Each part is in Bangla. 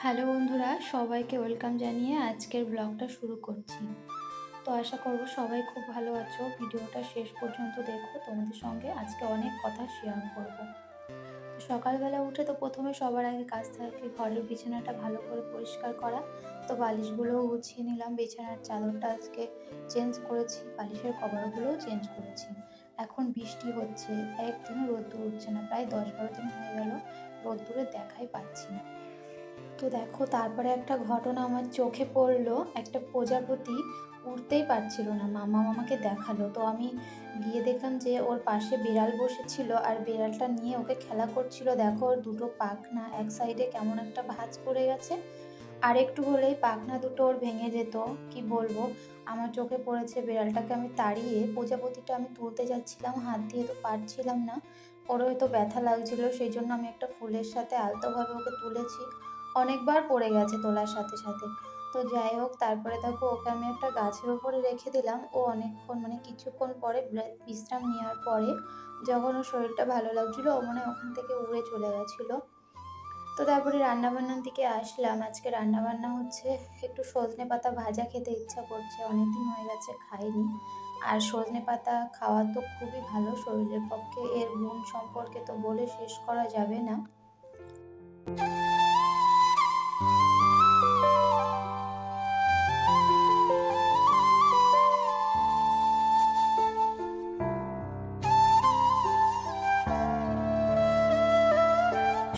হ্যালো বন্ধুরা, সবাইকে ওয়েলকাম জানিয়ে আজকের ব্লগটা শুরু করছি। তো আশা করব সবাই খুব ভালো আছো। ভিডিওটা শেষ পর্যন্ত দেখো, তোমাদের সঙ্গে আজকে অনেক কথা শেয়ার করব। তো সকালবেলা উঠে তো প্রথমে সবার আগে কাজ থাকে ঘরের বিছানাটা ভালো করে পরিষ্কার করা। তো বালিশগুলোও গুছিয়ে নিলাম, বিছানার চাদরটা আজকে চেঞ্জ করেছি, বালিশের কভারগুলোও চেঞ্জ করেছি। এখন বৃষ্টি হচ্ছে, একদিনও রোদ্দুর উঠছে না, প্রায় 10-12 দিন হয়ে গেল রোদ্দুরে দেখাই পাচ্ছি না। তো দেখো, তারপরে একটা ঘটনা আমার চোখে পড়লো। একটা প্রজাপতি উড়তেই পারছিল না, মামা আমাকে দেখালো। তো আমি গিয়ে দেখলাম যে ওর পাশে বিড়াল বসেছিল আর বিড়ালটা নিয়ে ওকে খেলা করছিল। দেখো, ওর দুটো পাখনা এক সাইডে কেমন একটা ভাঁজ পড়ে গেছে, আর একটু হলেই পাখনা দুটো ওর ভেঙে যেত। কি বলবো, আমার চোখে পড়েছে। বিড়ালটাকে আমি তাড়িয়ে প্রজাপতিটা আমি তুলতে যাচ্ছিলাম, হাত দিয়ে তো পারছিলাম না। ওর হয়তো ব্যথা লাগছিল, সেই জন্য আমি একটা ফুলের সাথে আলতোভাবে ওকে তুলেছি। অনেকবার পড়ে গেছে তোলার সাথে সাথে। তো যাই হোক, তারপরে দেখো ওকে আমি একটা গাছের ওপরে রেখে দিলাম। ও অনেকক্ষণ কিছুক্ষণ পরে বিশ্রাম নেওয়ার পরে যখন ওর শরীরটা ভালো লাগছিল, ও মনে হয় ওখান থেকে উড়ে চলে গেছিলো। তো তারপরে রান্নাবান্নার দিকে আসলাম। আজকে রান্নাবান্না হচ্ছে একটু সজনে পাতা ভাজা, খেতে ইচ্ছা করছে, অনেকদিন হয়ে গেছে খাইনি। আর সজনে পাতা খাওয়া তো খুবই ভালো শরীরের পক্ষে, এর গুণ সম্পর্কে তো বলে শেষ করা যাবে না।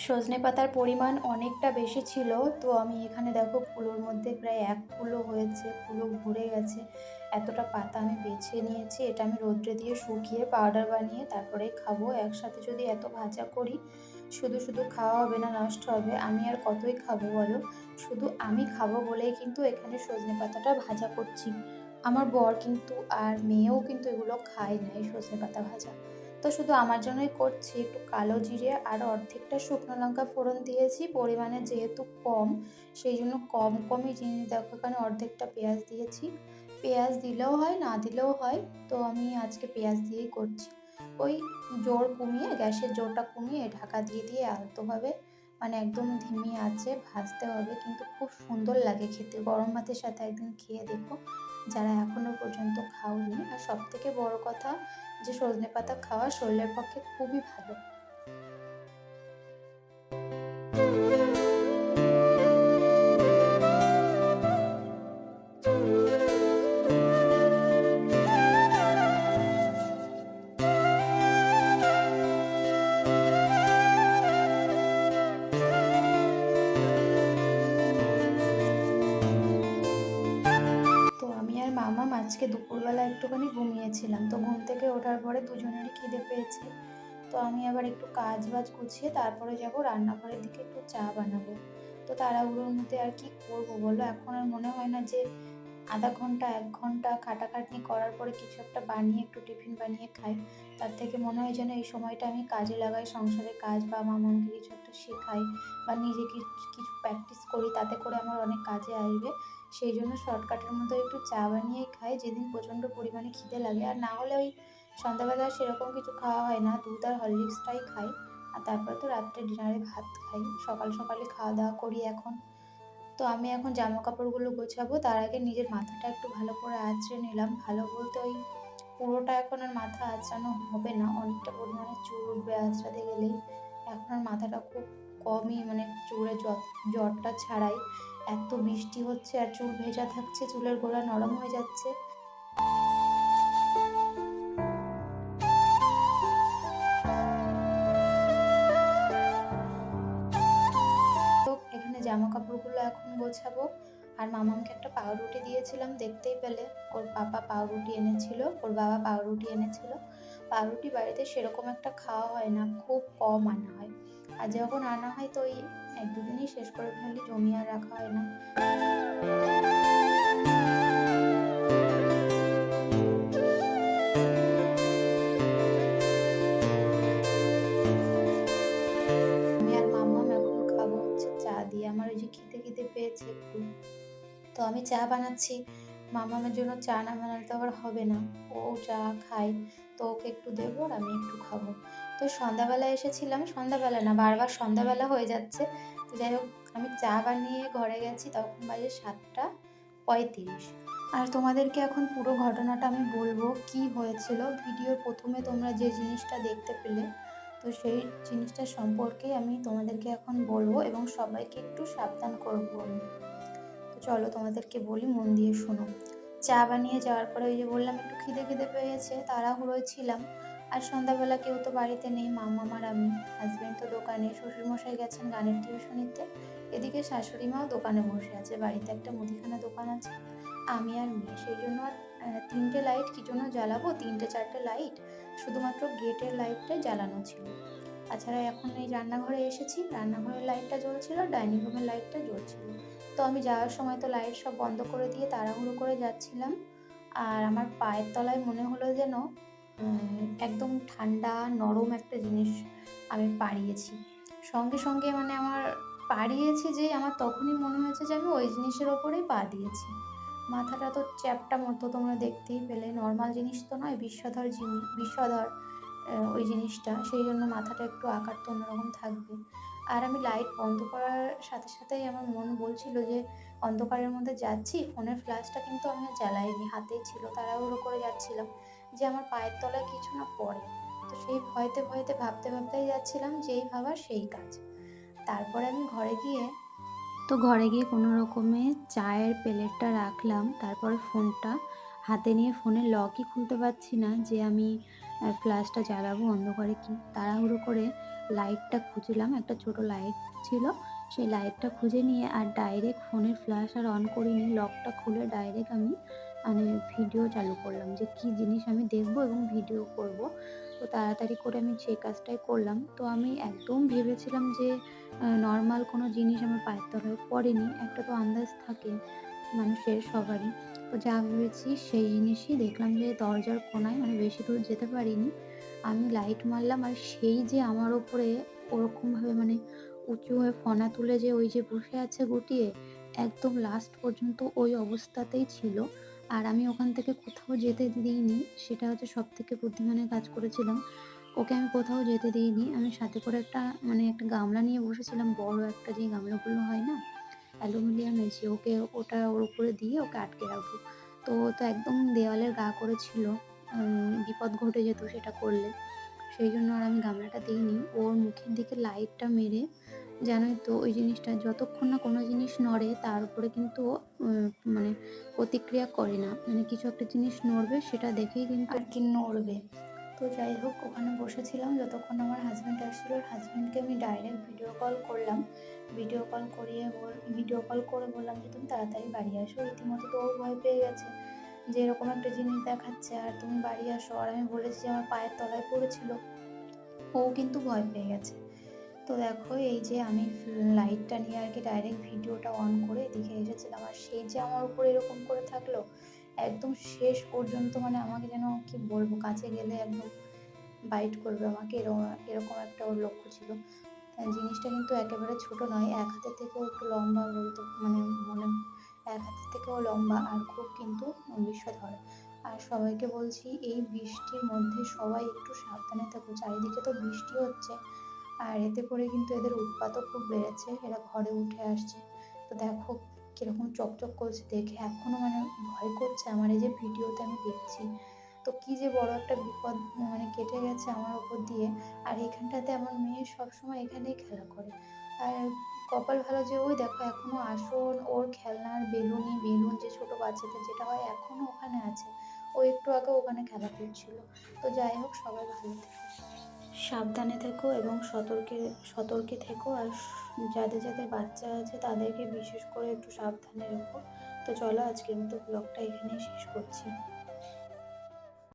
সজনে পাতার পরিমাণ অনেকটা বেশি ছিল। তো আমি এখানে দেখো কুলোর মধ্যে প্রায় 1 কুলো হয়েছে, কুলো ভরে গেছে। এতটা পাতা আমি বেছে নিয়েছি। এটা আমি রোদ্রে দিয়ে শুকিয়ে পাউডার বানিয়ে তারপরে খাবো। একসাথে যদি এত ভাজা করি, শুধু শুধু খাওয়া হবে না, নষ্ট হবে। আমি আর কতই খাবো বলো? শুধু আমি খাবো বলেই কিন্তু এখানে সজনে পাতাটা ভাজা করছি। আমার বর কিন্তু আর মেয়েও কিন্তু এগুলো খায় না, এই সজনে পাতা ভাজা। তো শুধু আমার জন্যই করছি। একটু কালো জিরে আর অর্ধেকটা শুকনো লঙ্কা ফোড়ন দিয়েছি, পরিমাণে যেহেতু কম সেই জন্য কম কমই জিনিস। দেখো, এখানে অর্ধেকটা পেঁয়াজ দিয়েছি। পেঁয়াজ দিলেও হয়, না দিলেও হয়, তো আমি আজকে পেঁয়াজ দিয়েই করছি। ওই জোর কমিয়ে, গ্যাসের জোরটা কমিয়ে ঢাকা দিয়ে দিয়ে আলতোভাবে, একদম ধিমি আঁচে ভাজতে হবে। কিন্তু খুব সুন্দর লাগে খেতে, গরম ভাতের সাথে একদিন খেয়ে দেখো যারা এখনো পর্যন্ত খাওনি। আর সব থেকে বড় কথা যে সজনে পাতা খাওয়া শরীরের পক্ষে খুবই ভালো। তো আমি আর মামাম আজকে দুপুরবেলা একটুখানি ঘুমিয়েছিলাম। তো ঘুম থেকে ওঠার পরে দুজনেরই খিদে পেয়েছে। তো আমি আবার একটু কাজ বাজ গুছিয়ে তারপরে যাব রান্নাঘরের দিকে, একটু চা বানাবো। তো তাড়াহুড়োর মধ্যে আর কি করবো বলো? এখন আর মনে হয় না যে আধা ঘন্টা 1 ঘন্টা খাটাখাটনি করার পরে কিছু একটা বানিয়ে একটু টিফিন বানিয়ে খাই। তার থেকে মনে হয় যেন এই সময়টা আমি কাজে লাগাই, সংসারের কাজ, বা মামাকে কিছু একটা শেখাই, বা নিজে কিছু প্র্যাকটিস করি, তাতে করে আমার অনেক কাজে আসবে। সেই জন্য শর্টকাটের মধ্যে একটু চা বানিয়েই খাই যেদিন প্রচণ্ড পরিমাণে খিদে লাগে। আর না হলে ওই সন্ধ্যাবেলা সেরকম কিছু খাওয়া হয় না, দুধ আর হরলিক্সটাই খাই। আর তারপরে তো রাত্রে ডিনারে ভাত খাই। সকাল সকালে খাওয়া দাওয়া করি এখন। তো আমি এখন জামা কাপড়গুলো গোছাবো, তার আগে নিজের মাথাটা একটু ভালো করে আঁচড়ে নিলাম। ভালো বলতে ওই পুরোটা এখন আর মাথা আঁচড়ানো হবে না, অনেকটা পরিমাণে চুল উঠবে আঁচড়াতে গেলেই। এখন আর মাথাটা খুব কমই, চুলে জ্বরটা ছাড়াই। এত বৃষ্টি হচ্ছে আর চুল ভেজা থাকছে, চুলের গোড়া নরম হয়ে যাচ্ছে। তো এখানে জামা কাপড়গুলো এখন গোছাবো। আর মামামকে একটা পাউরুটি দিয়েছিলাম, দেখতেই পেলে ওর পাপা পাউরুটি এনেছিল, ওর বাবা পাউরুটি এনেছিল। পাউরুটি বাড়িতে সেরকম একটা খাওয়া হয় না, খুব কম আনা হয়। আর যখন আনা হয় তো ওই 1-2 দিনই শেষ করে ফেলি, জমিয়ে আর রাখা হয় না। আমি আর মাম্মাম এখন খাবো হচ্ছে চা দিয়ে। আমার ওই যে খিদে খিদে পেয়েছে একটু, তো আমি চা বানাচ্ছি। মামামের জন্য চা না বানালে তো আবার হবে না, ও চা খায়। তো ওকে একটু দেবো আর আমি একটু খাবো। তো সন্ধ্যাবেলা এসেছিলাম, সন্ধ্যাবেলা না, বারবার সন্ধ্যাবেলা হয়ে যাচ্ছে। তো যাই হোক, আমি চা বানিয়ে ঘরে গেছি তখন বাজে 7:35। আর তোমাদেরকে এখন পুরো ঘটনাটা আমি বলবো কি হয়েছিল। ভিডিওর প্রথমে তোমরা যে জিনিসটা দেখতে পেলে, তো সেই জিনিসটা সম্পর্কে আমি তোমাদেরকে এখন বলবো এবং সবাইকে একটু সাবধান করবো আমি। তো চলো তোমাদেরকে বলি, মন দিয়ে শোনো। চা বানিয়ে যাওয়ার পরে ওই যে বললাম একটু খিদে খিদে পেয়েছে, তাড়াহুড়োয় ছিলাম। আর সন্ধ্যাবেলা কেউ তো বাড়িতে নেই, মামা আর আমি। হাজব্যান্ড তো দোকানে, শ্বশুরমশাই গেছেন গানের টিউশনিতে। এদিকে শাশুড়ি মাও দোকানে বসে আছে, বাড়িতে একটা মুদিখানা দোকান আছে। আমি আর মেয়ে, সেই জন্য আর 3টে লাইট কি জন্য জ্বালাবো, 3-4টে লাইট শুধুমাত্র গেটের লাইটটাই জ্বালানো ছিল। তাছাড়া এখন এই রান্নাঘরে এসেছি, রান্নাঘরের লাইটটা জ্বলছিল, ডাইনিং রুমের লাইটটা জ্বলছিল। তো আমি যাওয়ার সময় তো লাইট সব বন্ধ করে দিয়ে তাড়াহুড়ো করে যাচ্ছিলাম। আর আমার পায়ের তলায় মনে হলো যেন একদম ঠান্ডা নরম একটা জিনিস আমি পাড়িয়েছি। সঙ্গে সঙ্গে মানে আমার পাড়িয়েছি যে আমার তখনই মনে হয়েছে যে আমি ওই জিনিসের ওপরেই পা দিয়েছি। মাথাটা তো চ্যাপ্টা মতো, তোমরা দেখতেই পেলে, নর্মাল জিনিস তো নয়, বিষধর জিনিস, বিষধর ওই জিনিসটা, সেই জন্য মাথাটা একটু আকার তো অন্যরকম থাকবে। আর আমি লাইট বন্ধ করার সাথে সাথেই আমার মন বলছিল যে অন্ধকারের মধ্যে যাচ্ছি, ফোনের ফ্ল্যাশটা কিন্তু আমি আর জ্বালাইনি, হাতেই ছিল, তাড়াহুড়ো করে যাচ্ছিলাম যে আমার পায়ের তলায় কিছু না পড়ে। তো সেই ভয়তে ভয়তে ভাবতে ভাবতেই যাচ্ছিলাম, যেই ভাবা সেই কাজ। তারপরে আমি ঘরে গিয়ে কোনো রকমে চায়ের প্লেটটা রাখলাম, তারপরে ফোনটা হাতে নিয়ে ফোনের লকই খুলতে পারছি না যে আমি ফ্ল্যাশটা জ্বালাবো অন্ধকারে। কি তাড়াহুড়ো করে লাইটটা খুঁজলাম, একটা ছোট লাইট ছিল, সেই লাইটটা খুঁজে নিয়ে আর ডাইরেক্ট ফোনের ফ্ল্যাশ আর অন করিনি, লকটা খুলে ডাইরেক্ট আমি মানে ভিডিও চালু করলাম যে কি জিনিস আমি দেখবো এবং ভিডিও করব। তো তাড়াতাড়ি করে আমি সেই কাজটাই করলাম। তো আমি একদম ভেবেছিলাম যে নর্মাল কোনো জিনিস আমার পায়ের তলায় পড়েনি, একটা তো আন্দাজ থাকে মানুষের সবারই। তো যা ভেবেছি সেই জিনিসই দেখলাম যে দরজার কোণায়, মানে বেশি দূর যেতে পারিনি, আমি লাইট মারলাম আর সেই যে আমার ওপরে ওরকমভাবে মানে উঁচু হয়ে ফনা তুলে যে ওই যে বসে আছে গুটিয়ে, একদম লাস্ট পর্যন্ত ওই অবস্থাতেই ছিল। আর আমি ওখান থেকে কোথাও যেতে দিইনি, সেটা হচ্ছে সবথেকে বুদ্ধিমানের কাজ করেছিলাম। ওকে আমি কোথাও যেতে দিইনি, আমি সাথে করে একটা গামলা নিয়ে বসেছিলাম, বড় একটা, যে গামলাগুলো হয় না অ্যালুমিনিয়ামের, যে ওটা ওর উপরে দিয়ে ওকে আটকে রাখবো। তো ও তো একদম দেওয়ালের গা করেছিল, বিপদ ঘটে যেত সেটা করলে, সেই জন্য আর আমি গামলাটা দিইনি। ওর মুখের দিকে লাইটটা মেরে, জানোই তো ওই জিনিসটা যতক্ষণ না কোনো জিনিস নড়ে তার উপরে কিন্তু মানে প্রতিক্রিয়া করে না, মানে কিছু একটা জিনিস নড়বে সেটা দেখেই কিন্তু আর কি নড়বে। তো যাই হোক, ওখানে বসেছিলাম যতক্ষণ আমার হাজব্যান্ড আসছিল। হাজব্যান্ডকে আমি ডাইরেক্ট ভিডিও কল করলাম, ভিডিও কল করে বললাম যে তুমি তাড়াতাড়ি বাড়ি আসো। রীতিমতো তো ও ভয় পেয়ে গেছে যে এরকম একটা জিনিস দেখাচ্ছে আর তুমি বাড়ি আসো। আর আমি বলেছি যে আমার পায়ের তলায় পড়েছিল, ও কিন্তু ভয় পেয়ে গেছে। তো দেখো, এই যে আমি লাইটটা নিয়ে আর কি ডাইরেক্ট ভিডিওটা অন করে এদিকে এসেছিলাম, আর সেই যে আমার উপরে এরকম করে থাকলো একদম শেষ পর্যন্ত, মানে আমাকে যেন কি বলবো, কাছে গেলে একদম বাইট করবে আমাকে, এরকম একটা ওর লক্ষ্য ছিল। জিনিসটা কিন্তু একেবারে ছোট নয়, এক হাতের থেকেও একটু লম্বা, বলতে মনে এক হাতের থেকেও লম্বা, আর খুব কিন্তু বিষধর। আর সবাইকে বলছি এই বৃষ্টির মধ্যে সবাই একটু সাবধানে থেকো, চারিদিকে তো বৃষ্টি হচ্ছে, আর এতে করে কিন্তু এদের উৎপাতও খুব বেড়েছে, এরা ঘরে উঠে আসছে। তো দেখো কিরকম চকচক করছে, দেখে এখনো মানে ভয় করছে আমার, এই যে ভিডিওতে আমি দেখছি। তো কি যে বড় একটা বিপদ মানে কেটে গেছে আমার ওপর দিয়ে। আর এখানটাতে আমার মেয়ে সবসময় এখানেই খেলা করে। আর কপাল ভালো যে ওই দেখো এখনো আসন, ওর খেলনার বেলুন যে ছোট বাচ্চাদের যেটা হয়, এখনো ওখানে আছে। ও একটু আগে ওখানে খেলা করছিল। তো যাই হোক, সবাই ভালো থেকো, সাবধানে থেকো এবং সতর্কে থেকো। আর যাদের যাদের বাচ্চা আছে তাদেরকে বিশেষ করে একটু সাবধানে রেখো। তো চলো, আজকের মতো ব্লগটা এখানেই শেষ করছি।